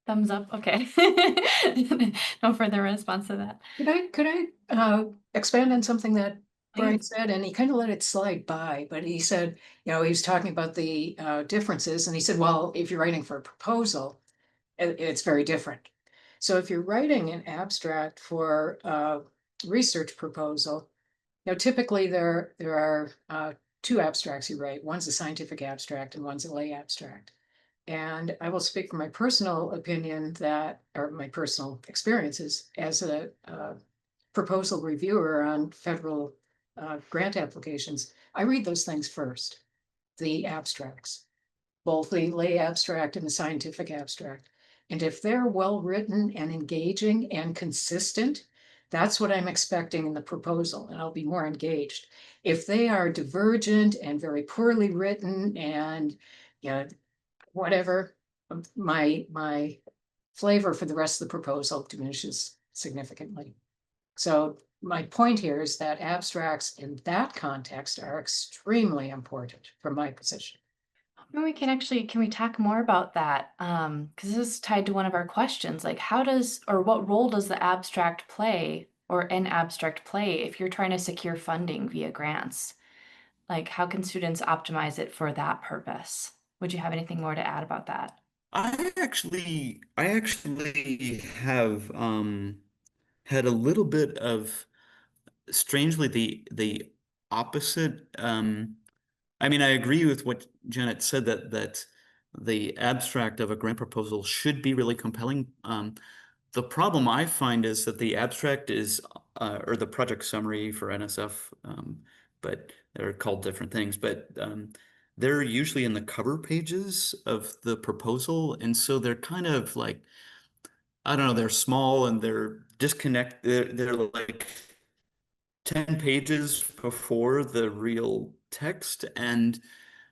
Thumbs up. Okay. No further response to that. Could I expand on something that Brian Please. said? And he kind of let it slide by, but he said, he was talking about the differences, and he said, well, if you're writing for a proposal, it's very different. So if you're writing an abstract for a research proposal, typically there are two abstracts you write. One's a scientific abstract and one's a lay abstract. And I will speak from my personal opinion or my personal experiences as a proposal reviewer on federal grant applications. I read those things first, the abstracts, both the lay abstract and the scientific abstract. And if they're well written and engaging and consistent, that's what I'm expecting in the proposal, and I'll be more engaged. If they are divergent and very poorly written and whatever, my flavor for the rest of the proposal diminishes significantly. So my point here is that abstracts in that context are extremely important from my position. Maybe can we talk more about that? Because this is tied to one of our questions, like what role does the abstract play or an abstract play if you're trying to secure funding via grants? Like, how can students optimize it for that purpose? Would you have anything more to add about that? I actually have had a little bit of strangely the opposite. I mean, I agree with what Janet said that the abstract of a grant proposal should be really compelling. The problem I find is that the abstract is, or the project summary for NSF, but they're called different things, but they're usually in the cover pages of the proposal. And so they're kind of like, I don't know, they're small and they're they're like 10 pages before the real text. And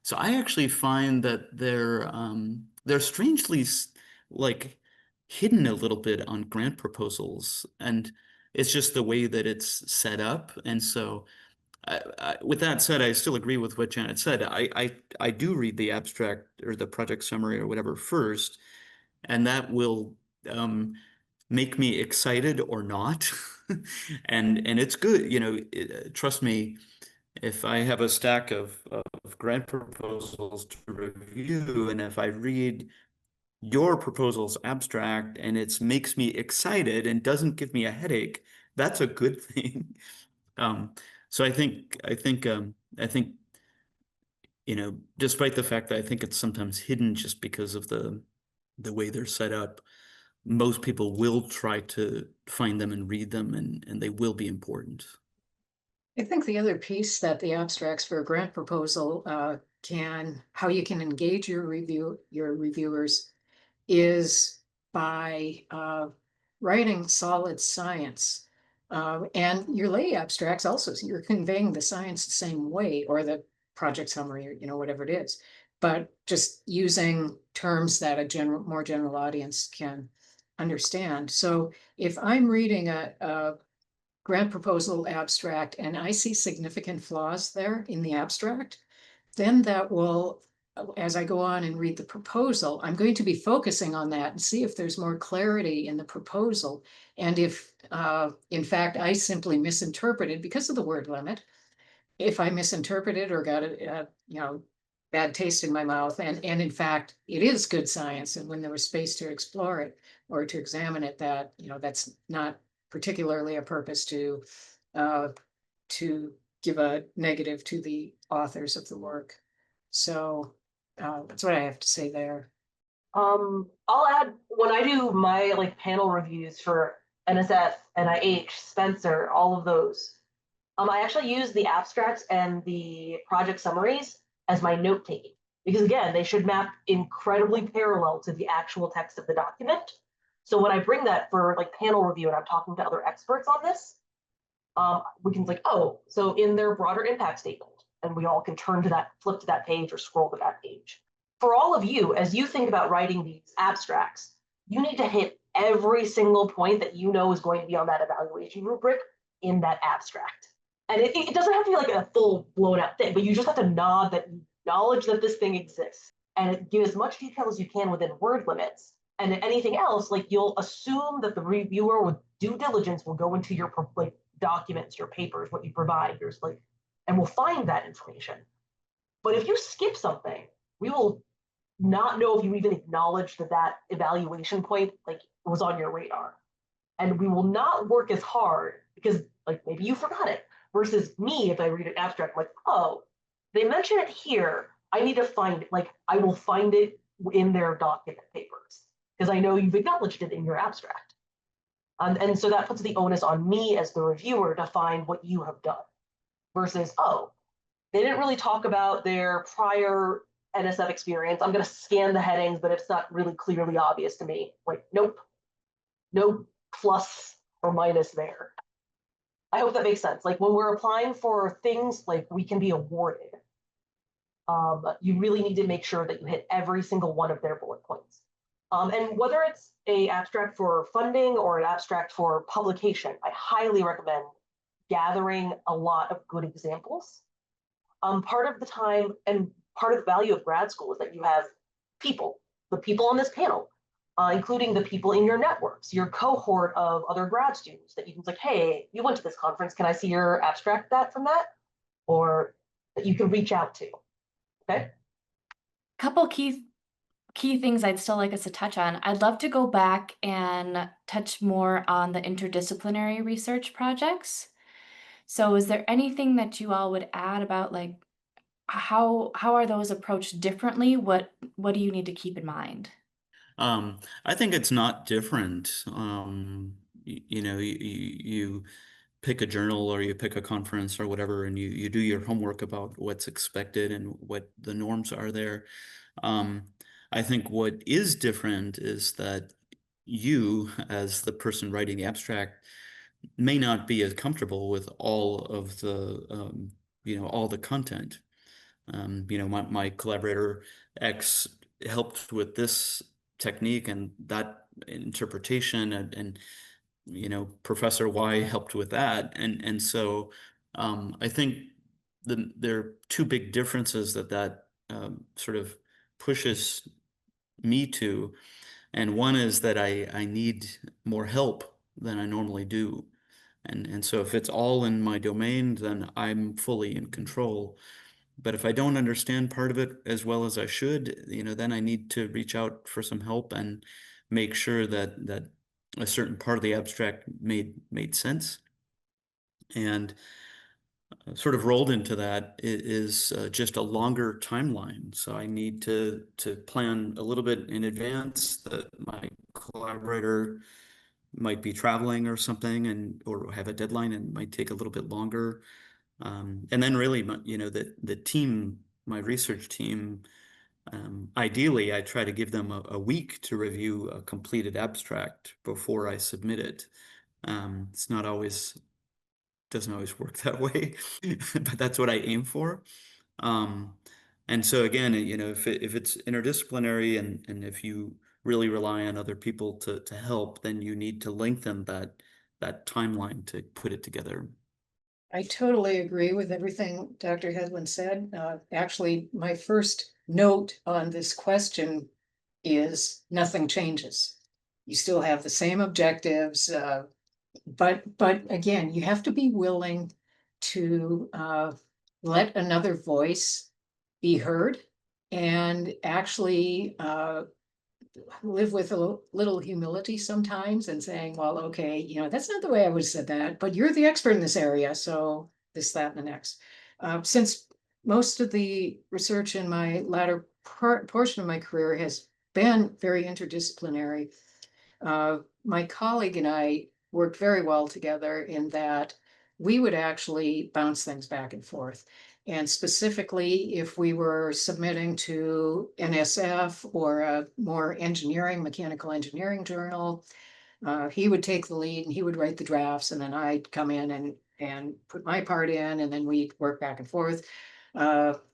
so I actually find that they're strangely like hidden a little bit on grant proposals. And it's just the way that it's set up. And so with that said, I still agree with what Janet said. I do read the abstract or the project summary or whatever first, and that will make me excited or not. And it's good, trust me, if I have a stack of grant proposals to review, and if I read your proposal's abstract and it makes me excited and doesn't give me a headache, that's a good thing. Um, so I think, despite the fact that I think it's sometimes hidden just because of the way they're set up, most people will try to find them and read them, and they will be important. I think the other piece that the abstracts for a grant proposal how you can engage your reviewers is by writing solid science. And your lay abstracts also, so you're conveying the science the same way, or the project summary, or whatever it is, but just using terms that a more general audience can understand. So if I'm reading a grant proposal abstract and I see significant flaws there in the abstract, then that will, as I go on and read the proposal, I'm going to be focusing on that and see if there's more clarity in the proposal. And if, in fact, I simply misinterpreted because of the word limit, if I misinterpreted or got bad taste in my mouth, and in fact, it is good science, and when there was space to explore it or to examine it, that's not particularly a purpose uh, to give a negative to the authors of the work. So that's what I have to say there. I'll add when I do my panel reviews for NSF, NIH, Spencer, all of those. I actually use the abstracts and the project summaries as my note taking because again, they should map incredibly parallel to the actual text of the document. So when I bring that for panel review and I'm talking to other experts on this, we can oh, so in their broader impact statement, and we all can turn to that, flip to that page or scroll to that page. For all of you, as you think about writing these abstracts, you need to hit every single point that you know is going to be on that evaluation rubric in that abstract. And it doesn't have to be a full blown out thing, but you just have to nod that you acknowledge that this thing exists and give as much detail as you can within word limits And anything else, like you'll assume that the reviewer with due diligence will go into your like documents, your papers, what you provide, yours like, and will find that information. But if you skip something, we will not know if you even acknowledged that that evaluation point like was on your radar. And we will not work as hard because like maybe you forgot it versus me if I read an abstract I'm like, oh, they mention it here, I need to find it, like I will find it in their document papers because I know you've acknowledged it in your abstract. And so that puts the onus on me as the reviewer to find what you have done versus, oh, they didn't really talk about their prior NSF experience. I'm going to scan the headings, but it's not really clearly obvious to me. Like, nope, no plus or minus there. I hope that makes sense. Like when we're applying for things like we can be awarded, you really need to make sure that you hit every single one of their bullet points. And whether it's a abstract for funding or an abstract for publication, I highly recommend gathering a lot of good examples. Part of the time and part of the value of grad school is that you have people, the people on this panel, including the people in your networks, your cohort of other grad students that you can like, hey, you went to this conference, can I see your abstract that from that? Or that you can reach out to, okay? Couple key things I'd still like us to touch on. I'd love to go back and touch more on the interdisciplinary research projects. So is there anything that you all would add about like how are those approached differently? What do you need to keep in mind? I think it's not different. You know, you pick a journal or you pick a conference or whatever, and you do your homework about what's expected and what the norms are there. Um, I think what is different is that you, as the person writing the abstract, may not be as comfortable with all of the, all the content. My collaborator X helped with this technique and that interpretation, and Professor Y helped with that, and so I think there are two big differences that sort of pushes me to, and one is that I need more help than I normally do, and so if it's all in my domain, then I'm fully in control. But if I don't understand part of it as well as I should, then I need to reach out for some help and make sure that a certain part of the abstract made sense. And sort of rolled into that is just a longer timeline. So I need to plan a little bit in advance that my collaborator might be traveling or something, or have a deadline and might take a little bit longer. And then really, the team, my research team, ideally, I try to give them a week to review a completed abstract before I submit it. It's not always, doesn't always work that way, but that's what I aim for. Um, and so again, if it's interdisciplinary and if you really rely on other people to help, then you need to lengthen that timeline to put it together. I totally agree with everything Dr. Hedlund said. Actually, my first note on this question is nothing changes. You still have the same objectives, but again, you have to be willing to let another voice be heard and actually live with a little humility sometimes and saying, well, okay, that's not the way I would have said that, but you're the expert in this area, so this, that, and the next. Since most of the research in my latter portion of my career has been very interdisciplinary, my colleague and I worked very well together in that we would actually bounce things back and forth. And specifically, if we were submitting to NSF or a more mechanical engineering journal, he would take the lead and he would write the drafts, and then I'd come in and put my part in, and then we'd work back and forth.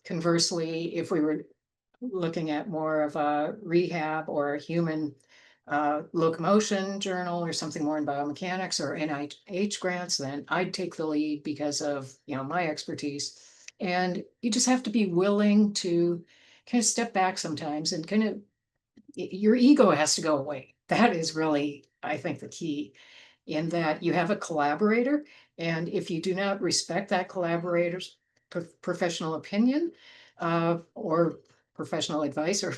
Conversely, if we were looking at more of a rehab or a human locomotion journal or something more in biomechanics or NIH grants, then I'd take the lead because of my expertise. And you just have to be willing to kind of step back sometimes and kind of your ego has to go away. That is really, I think, the key, in that you have a collaborator, and if you do not respect that collaborator's professional opinion, or professional advice or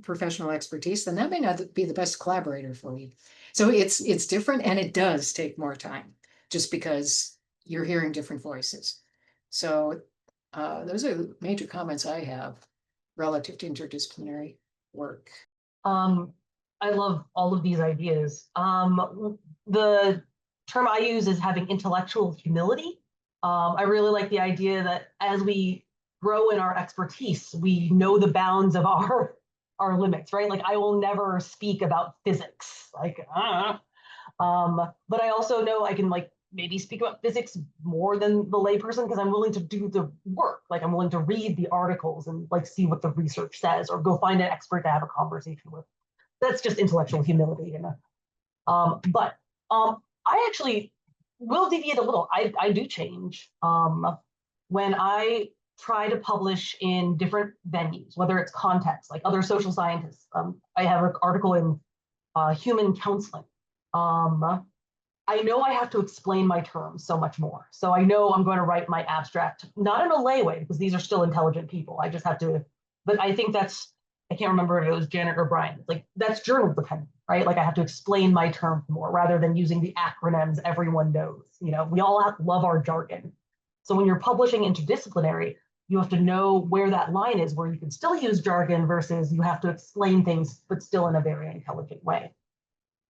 professional expertise, then that may not be the best collaborator for you. So it's different, and it does take more time, just because you're hearing different voices. So those are major comments I have relative to interdisciplinary work. I love all of these ideas. The term I use is having intellectual humility. I really like the idea that as we grow in our expertise, we know the bounds of our limits, right? Like I will never speak about physics, but I also know I can like maybe speak about physics more than the layperson because I'm willing to do the work. Like I'm willing to read the articles and like see what the research says, or go find an expert to have a conversation with. That's just intellectual humility, you know. But I actually will deviate a little. I do change when I try to publish in different venues, whether it's context, like other social scientists. I have an article in human counseling. I know I have to explain my terms so much more. So I know I'm going to write my abstract, not in a lay way, because these are still intelligent people. I just have to, but I think that's, I can't remember if it was Janet or Brian. Like that's journal dependent, right? Like I have to explain my terms more rather than using the acronyms everyone knows. You know, we all love our jargon. So when you're publishing interdisciplinary, you have to know where that line is, where you can still use jargon versus you have to explain things, but still in a very intelligent way.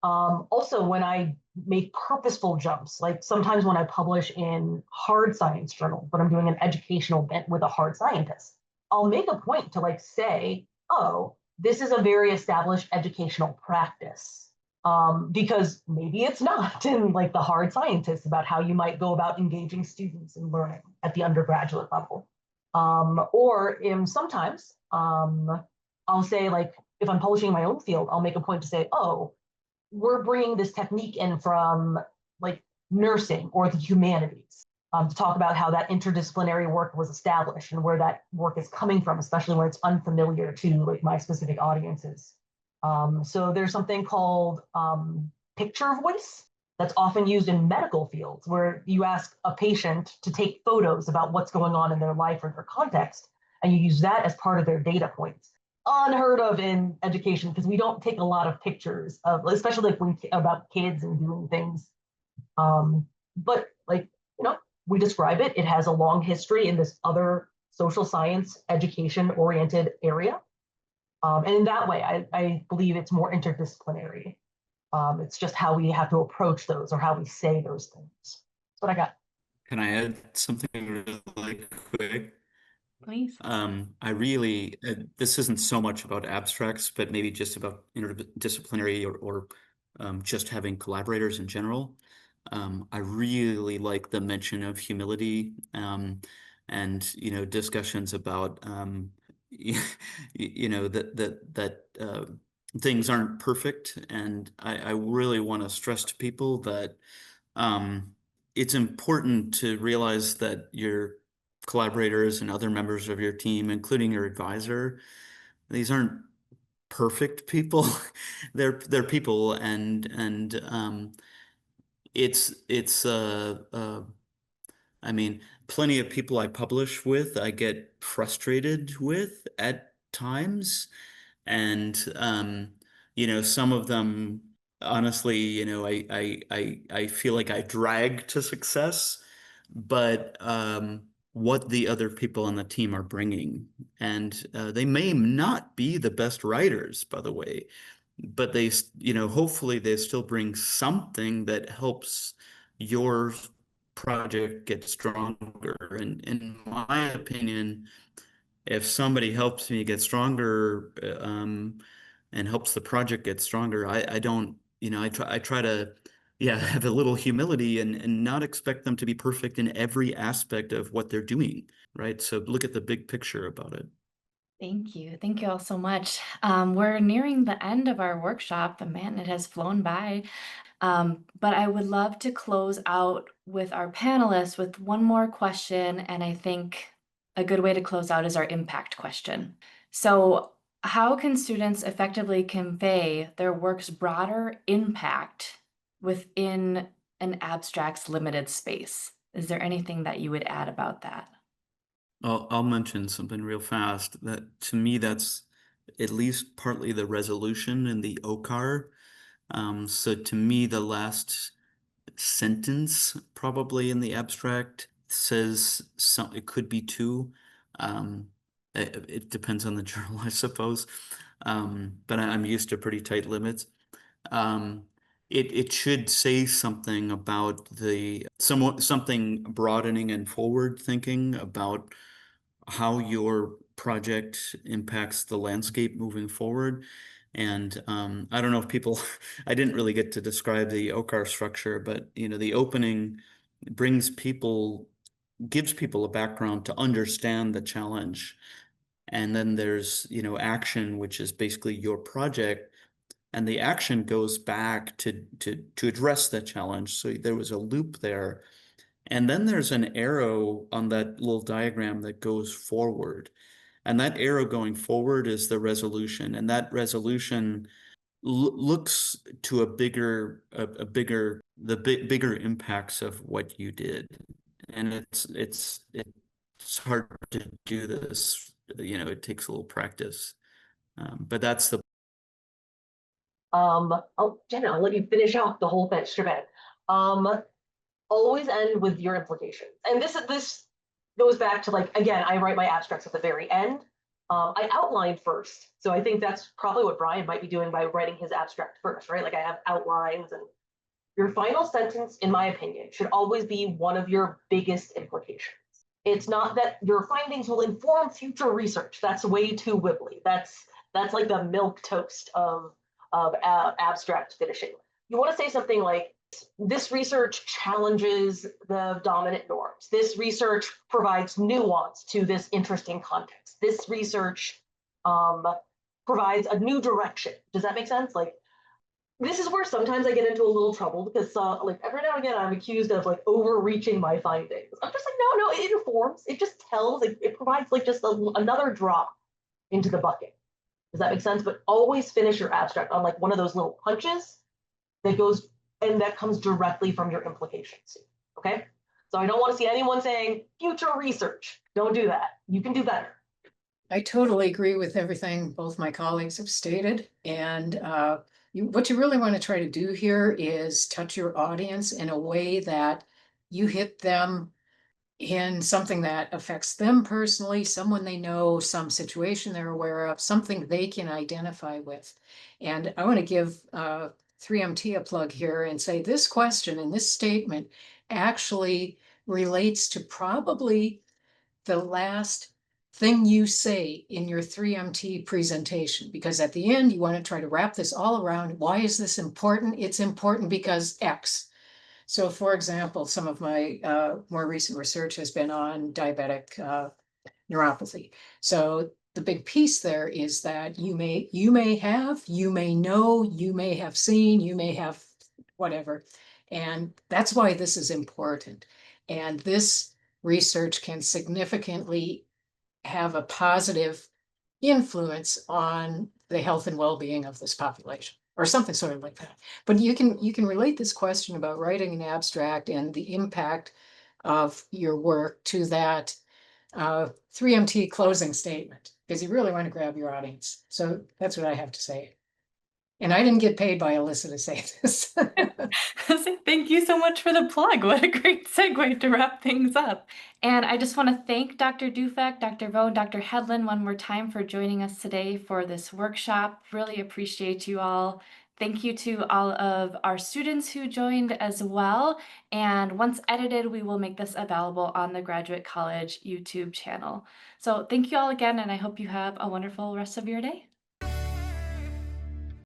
Also, when I make purposeful jumps, like sometimes when I publish in hard science journal, but I'm doing an educational bent with a hard scientist, I'll make a point to like say, oh, this is a very established educational practice. Because maybe it's not in like the hard scientists about how you might go about engaging students in learning at the undergraduate level. Or in sometimes I'll say like, if I'm publishing in my own field, I'll make a point to say, oh, we're bringing this technique in from like nursing or the humanities to talk about how that interdisciplinary work was established and where that work is coming from, especially when it's unfamiliar to like my specific audiences. So there's something called picture voice that's often used in medical fields, where you ask a patient to take photos about what's going on in their life or their context, and you use that as part of their data points. Unheard of in education because we don't take a lot of pictures of, especially like when about kids and doing things. But like, you know, we describe it. It has a long history in this other social science education oriented area. And in that way, I believe it's more interdisciplinary. It's just how we have to approach those or how we say those things. That's what I got. Can I add something really quick? Please. I really, this isn't so much about abstracts, but maybe just about interdisciplinary or just having collaborators in general. I really like the mention of humility and, you know, discussions about, you know, that things aren't perfect. And I really want to stress to people that it's important to realize that your collaborators and other members of your team, including your advisor, these aren't perfect people. They're people, and it's I mean, plenty of people I publish with, I get frustrated with at times, and you know, some of them, honestly, you know, I feel like I drag to success, but what the other people on the team are bringing, and they may not be the best writers, by the way, but they, you know, hopefully they still bring something that helps your project get stronger. And in my opinion, if somebody helps me get stronger, and helps the project get stronger, I don't, you know, I try to, yeah, have a little humility and not expect them to be perfect in every aspect of what they're doing, right? So look at the big picture about it. Thank you. Thank you all so much. We're nearing the end of our workshop, and man, it has flown by. But I would love to close out with our panelists with one more question, and I think a good way to close out is our impact question. So How can students effectively convey their work's broader impact within an abstract's limited space? Is there anything that you would add about that? I'll mention something real fast that to me that's at least partly the resolution in the OCAR. So to me, the last sentence probably in the abstract says some, it could be two. It depends on the journal, I suppose. But I'm used to pretty tight limits. Um, it should say something about the somewhat something broadening and forward thinking about how your project impacts the landscape moving forward. And I don't know if people, I didn't really get to describe the OCAR structure, but the opening brings people, gives people a background to understand the challenge. And then there's, action, which is basically your project. And the action goes back to address the challenge. So there was a loop there. And then there's an arrow on that little diagram that goes forward. And that arrow going forward is the resolution. And that resolution looks to bigger impacts of what you did. And it's hard to do this. It takes a little practice. But that's the Oh, Jenna, I'll let you finish out the whole shebang. Always end with your implications. And this goes back to, like, again, I write my abstracts at the very end. I outline first. So I think that's probably what Brian might be doing by writing his abstract first, right? Like, I have outlines, and your final sentence, in my opinion, should always be one of your biggest implications. It's not that your findings will inform future research. That's way too wibbly. That's like the milk toast of abstract finishing. You want to say something like, this research challenges the dominant norms. This research provides nuance to this interesting context. This research provides a new direction. Does that make sense? Like, this is where sometimes I get into a little trouble because, like, every now and again I'm accused of, like, overreaching my findings. I'm just like, no, it informs. It just tells. Like, it provides, like, just another drop into the bucket. Does that make sense? But always finish your abstract on, like, one of those little punches that goes, and that comes directly from your implications. Okay? So I don't want to see anyone saying future research. Don't do that. You can do better. I totally agree with everything both my colleagues have stated. And what you really want to try to do here is touch your audience in a way that you hit them in something that affects them personally, someone they know, some situation they're aware of, something they can identify with. And I want to give 3MT a plug here and say this question and this statement actually relates to probably the last thing you say in your 3MT presentation, because at the end you want to try to wrap this all around. Why is this important? It's important because X. So for example, some of my more recent research has been on diabetic neuropathy. So the big piece there is that you may have, you may know, you may have seen, you may have whatever. And that's why this is important. And this research can significantly have a positive influence on the health and well-being of this population, or something sort of like that. But you can relate this question about writing an abstract and the impact of your work to that 3MT closing statement, because you really want to grab your audience. So that's what I have to say. And I didn't get paid by Alyssa to say this. Thank you so much for the plug. What a great segue to wrap things up. And I just want to thank Dr. Dufek, Dr. Vo, Dr. Hedlund one more time for joining us today for this workshop. Really appreciate you all. Thank you to all of our students who joined as well. And once edited, we will make this available on the Graduate College YouTube channel. So thank you all again, and I hope you have a wonderful rest of your day.